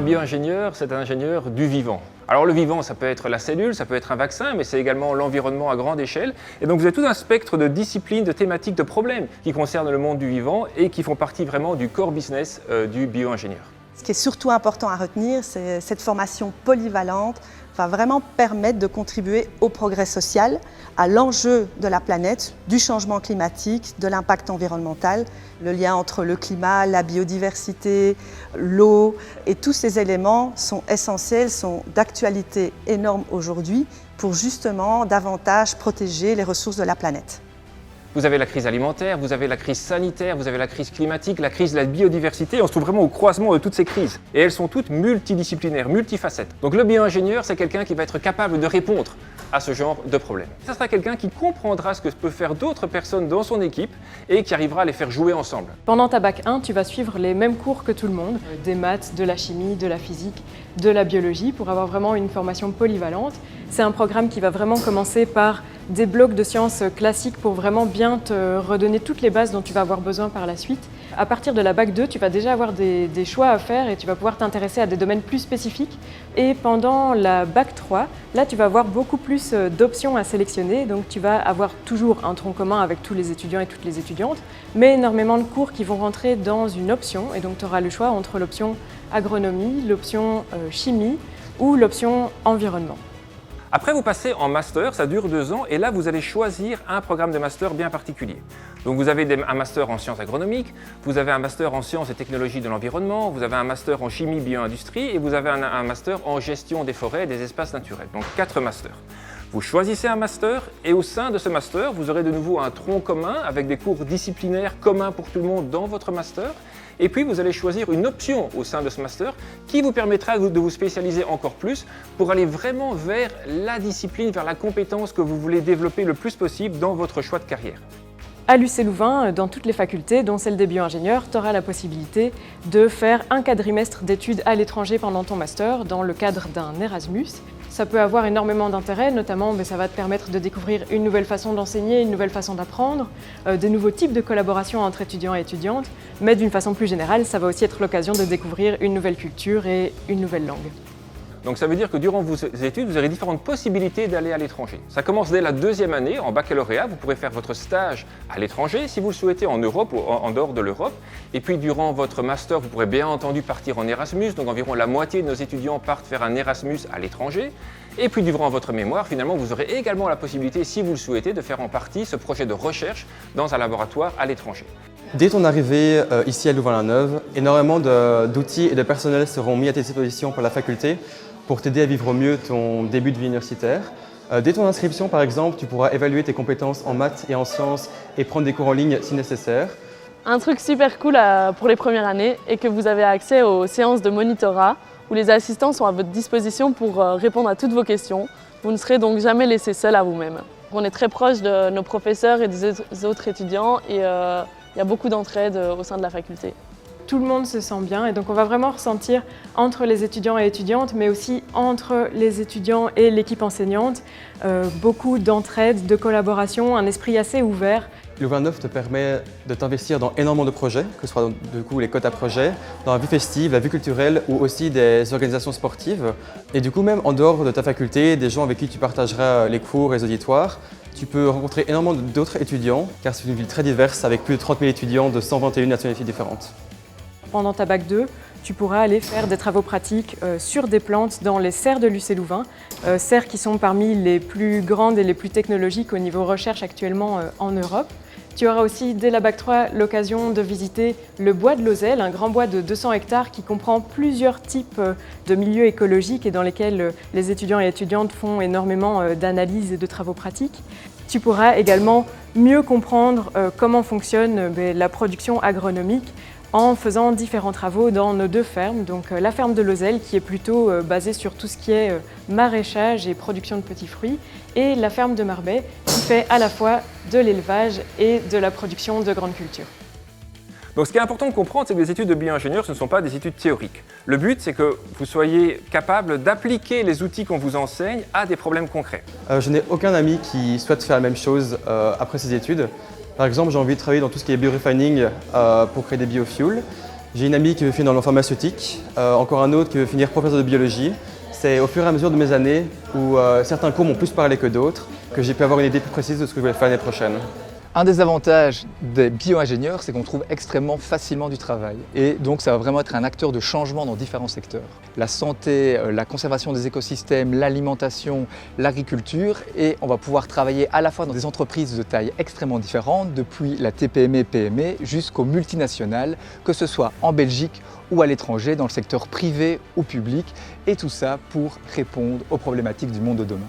bio-ingénieur, c'est un ingénieur du vivant. Alors le vivant, ça peut être la cellule, ça peut être un vaccin, mais c'est également l'environnement à grande échelle. Et donc vous avez tout un spectre de disciplines, de thématiques, de problèmes qui concernent le monde du vivant et qui font partie vraiment du core business du bio-ingénieur. Ce qui est surtout important à retenir, c'est cette formation polyvalente va vraiment permettre de contribuer au progrès social, à l'enjeu de la planète, du changement climatique, de l'impact environnemental, le lien entre le climat, la biodiversité, l'eau. Et tous ces éléments sont essentiels, sont d'actualité énorme aujourd'hui pour justement davantage protéger les ressources de la planète. Vous avez la crise alimentaire, vous avez la crise sanitaire, vous avez la crise climatique, la crise de la biodiversité. On se trouve vraiment au croisement de toutes ces crises. Et elles sont toutes multidisciplinaires, multifacettes. Donc le bio-ingénieur, c'est quelqu'un qui va être capable de répondre à ce genre de problème. Ce sera quelqu'un qui comprendra ce que peuvent faire d'autres personnes dans son équipe et qui arrivera à les faire jouer ensemble. Pendant ta bac 1, tu vas suivre les mêmes cours que tout le monde, des maths, de la chimie, de la physique, de la biologie, pour avoir vraiment une formation polyvalente. C'est un programme qui va vraiment commencer par des blocs de sciences classiques pour vraiment bien te redonner toutes les bases dont tu vas avoir besoin par la suite. À partir de la bac 2, tu vas déjà avoir des choix à faire et tu vas pouvoir t'intéresser à des domaines plus spécifiques. Et pendant la bac 3, là tu vas avoir beaucoup plus d'options à sélectionner, donc tu vas avoir toujours un tronc commun avec tous les étudiants et toutes les étudiantes, mais énormément de cours qui vont rentrer dans une option et donc tu auras le choix entre l'option agronomie, l'option chimie ou l'option environnement. Après, vous passez en master, ça dure 2 ans, et là, vous allez choisir un programme de master bien particulier. Donc, vous avez un master en sciences agronomiques, vous avez un master en sciences et technologies de l'environnement, vous avez un master en chimie bio-industrie, et vous avez un master en gestion des forêts et des espaces naturels. Donc, 4 masters. Vous choisissez un master, et au sein de ce master, vous aurez de nouveau un tronc commun avec des cours disciplinaires communs pour tout le monde dans votre master. Et puis, vous allez choisir une option au sein de ce master qui vous permettra de vous spécialiser encore plus pour aller vraiment vers la discipline, vers la compétence que vous voulez développer le plus possible dans votre choix de carrière. À l'UC Louvain, dans toutes les facultés, dont celle des bio-ingénieurs, tu auras la possibilité de faire un quadrimestre d'études à l'étranger pendant ton master dans le cadre d'un Erasmus. Ça peut avoir énormément d'intérêt, notamment ça va te permettre de découvrir une nouvelle façon d'enseigner, une nouvelle façon d'apprendre, des nouveaux types de collaboration entre étudiants et étudiantes, mais d'une façon plus générale, ça va aussi être l'occasion de découvrir une nouvelle culture et une nouvelle langue. Donc ça veut dire que durant vos études, vous aurez différentes possibilités d'aller à l'étranger. Ça commence dès la 2e année, en baccalauréat, vous pourrez faire votre stage à l'étranger, si vous le souhaitez, en Europe ou en dehors de l'Europe. Et puis durant votre master, vous pourrez bien entendu partir en Erasmus, donc environ la moitié de nos étudiants partent faire un Erasmus à l'étranger. Et puis durant votre mémoire, finalement, vous aurez également la possibilité, si vous le souhaitez, de faire en partie ce projet de recherche dans un laboratoire à l'étranger. Dès ton arrivée ici à Louvain-la-Neuve, énormément d'outils et de personnel seront mis à tes dispositions par la faculté pour t'aider à vivre mieux ton début de vie universitaire. Dès ton inscription, par exemple, tu pourras évaluer tes compétences en maths et en sciences et prendre des cours en ligne si nécessaire. Un truc super cool pour les premières années est que vous avez accès aux séances de monitorat où les assistants sont à votre disposition pour répondre à toutes vos questions. Vous ne serez donc jamais laissé seul à vous-même. On est très proche de nos professeurs et des autres étudiants et il y a beaucoup d'entraide au sein de la faculté. Tout le monde se sent bien et donc on va vraiment ressentir entre les étudiants et étudiantes, mais aussi entre les étudiants et l'équipe enseignante, beaucoup d'entraide, de collaboration, un esprit assez ouvert. Louvain-la-Neuve te permet de t'investir dans énormément de projets, que ce soit du coup les quotas projets, dans la vie festive, la vie culturelle ou aussi des organisations sportives. Et du coup même en dehors de ta faculté, des gens avec qui tu partageras les cours et les auditoires, tu peux rencontrer énormément d'autres étudiants car c'est une ville très diverse avec plus de 30 000 étudiants de 121 nationalités différentes. Pendant ta bac 2, tu pourras aller faire des travaux pratiques sur des plantes dans les serres de l'UC Louvain, serres qui sont parmi les plus grandes et les plus technologiques au niveau recherche actuellement en Europe. Tu auras aussi, dès la bac 3, l'occasion de visiter le bois de Lozelle, un grand bois de 200 hectares qui comprend plusieurs types de milieux écologiques et dans lesquels les étudiants et étudiantes font énormément d'analyses et de travaux pratiques. Tu pourras également mieux comprendre comment fonctionne la production agronomique en faisant différents travaux dans nos 2 fermes, donc la ferme de Lozelle qui est plutôt basée sur tout ce qui est maraîchage et production de petits fruits, et la ferme de Marbais qui fait à la fois de l'élevage et de la production de grandes cultures. Donc ce qui est important de comprendre, c'est que les études de bio-ingénieur, ce ne sont pas des études théoriques. Le but, c'est que vous soyez capable d'appliquer les outils qu'on vous enseigne à des problèmes concrets. Je n'ai aucun ami qui souhaite faire la même chose après ses études. Par exemple, j'ai envie de travailler dans tout ce qui est biorefining pour créer des biofuels. J'ai une amie qui veut finir dans le pharmaceutique, encore un autre qui veut finir professeur de biologie. C'est au fur et à mesure de mes années où certains cours m'ont plus parlé que d'autres que j'ai pu avoir une idée plus précise de ce que je voulais faire l'année prochaine. Un des avantages des bio-ingénieurs, c'est qu'on trouve extrêmement facilement du travail. Et donc ça va vraiment être un acteur de changement dans différents secteurs. La santé, la conservation des écosystèmes, l'alimentation, l'agriculture. Et on va pouvoir travailler à la fois dans des entreprises de taille extrêmement différentes, depuis la TPME, PME jusqu'aux multinationales, que ce soit en Belgique ou à l'étranger, dans le secteur privé ou public. Et tout ça pour répondre aux problématiques du monde de demain.